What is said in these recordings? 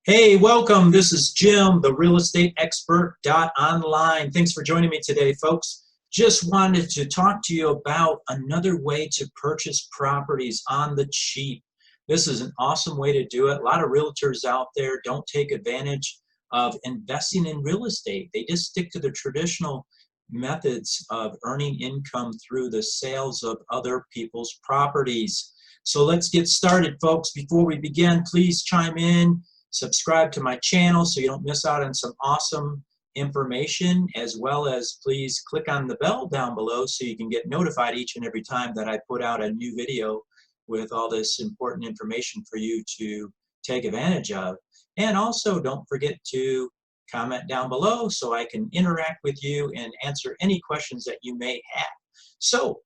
Hey, welcome. This is Jim, the realestateexpert.online. Thanks for joining me today, folks. Just wanted to talk to you about another way to purchase properties on the cheap. This is an awesome way to do it. A lot of realtors out there don't take advantage of investing in real estate. They just stick to the traditional methods of earning income through the sales of other people's properties. So let's get started, folks. Before we begin, please chime in. Subscribe to my channel so you don't miss out on some awesome information, as well as please click on the bell down below so you can get notified each and every time that I put out a new video with all this important information for you to take advantage of. And also don't forget to comment down below so I can interact with you and answer any questions that you may have. So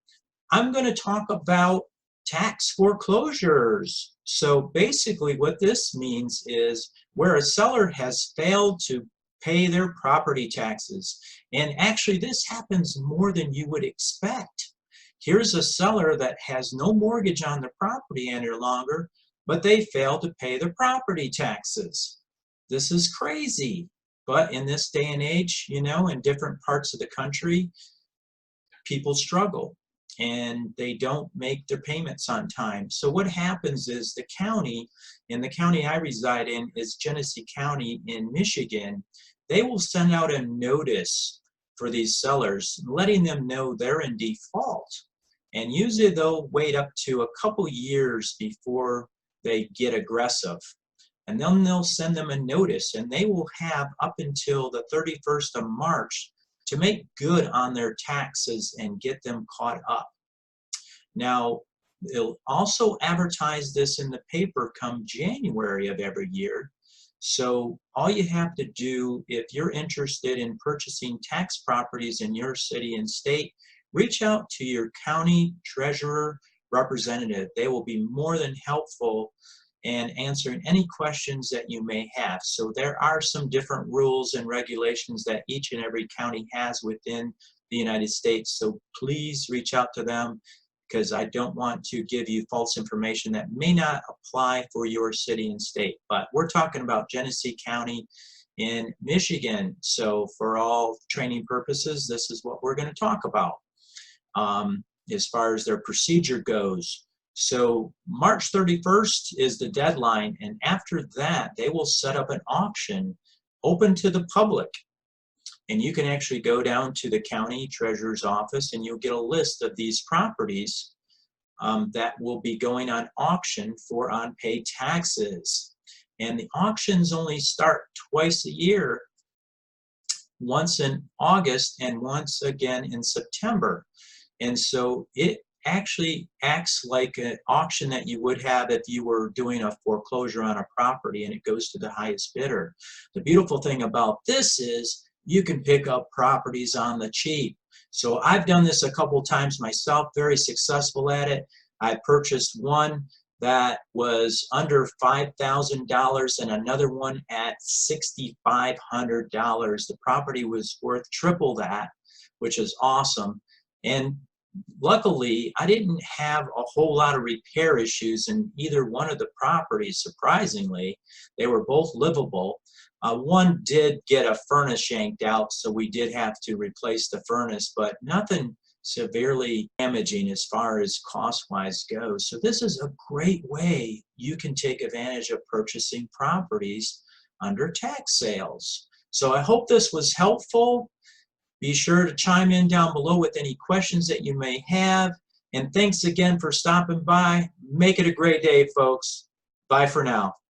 I'm going to talk about tax foreclosures. So basically what this means is where a seller has failed to pay their property taxes. And actually this happens more than you would expect. Here's a seller that has no mortgage on the property any longer, but they failed to pay their property taxes. This is crazy. But in this day and age, you know, in different parts of the country, people struggle and they don't make their payments on time. So what happens is the county, and the county I reside in is Genesee County in Michigan, they will send out a notice for these sellers letting them know they're in default. And usually they'll wait up to a couple years before they get aggressive. And then they'll send them a notice, and they will have up until the 31st of March to make good on their taxes and get them caught up. Now, they'll also advertise this in the paper come January of every year. So all you have to do, if you're interested in purchasing tax properties in your city and state, reach out to your county treasurer representative. They will be more than helpful and answering any questions that you may have. So there are some different rules and regulations that each and every county has within the United States. So please reach out to them, because I don't want to give you false information that may not apply for your city and state. But we're talking about Genesee County in Michigan. So for all training purposes, this is what we're going to talk about as far as their procedure goes. So March 31st is the deadline, and after that they will set up an auction open to the public, and you can actually go down to the county treasurer's office and you'll get a list of these properties that will be going on auction for unpaid taxes. And the auctions only start twice a year, once in August and once again in September. And so it actually acts like an auction that you would have if you were doing a foreclosure on a property, and it goes to the highest bidder. The beautiful thing about this is you can pick up properties on the cheap. So I've done this a couple times myself, very successful at it. I purchased one that was under $5,000 and another one at $6,500. The property was worth triple that, which is awesome. And luckily, I didn't have a whole lot of repair issues in either one of the properties, surprisingly. They were both livable. One did get a furnace yanked out, so we did have to replace the furnace, but nothing severely damaging as far as cost-wise goes. So this is a great way you can take advantage of purchasing properties under tax sales. So I hope this was helpful. Be sure to chime in down below with any questions that you may have. And thanks again for stopping by. Make it a great day, folks. Bye for now.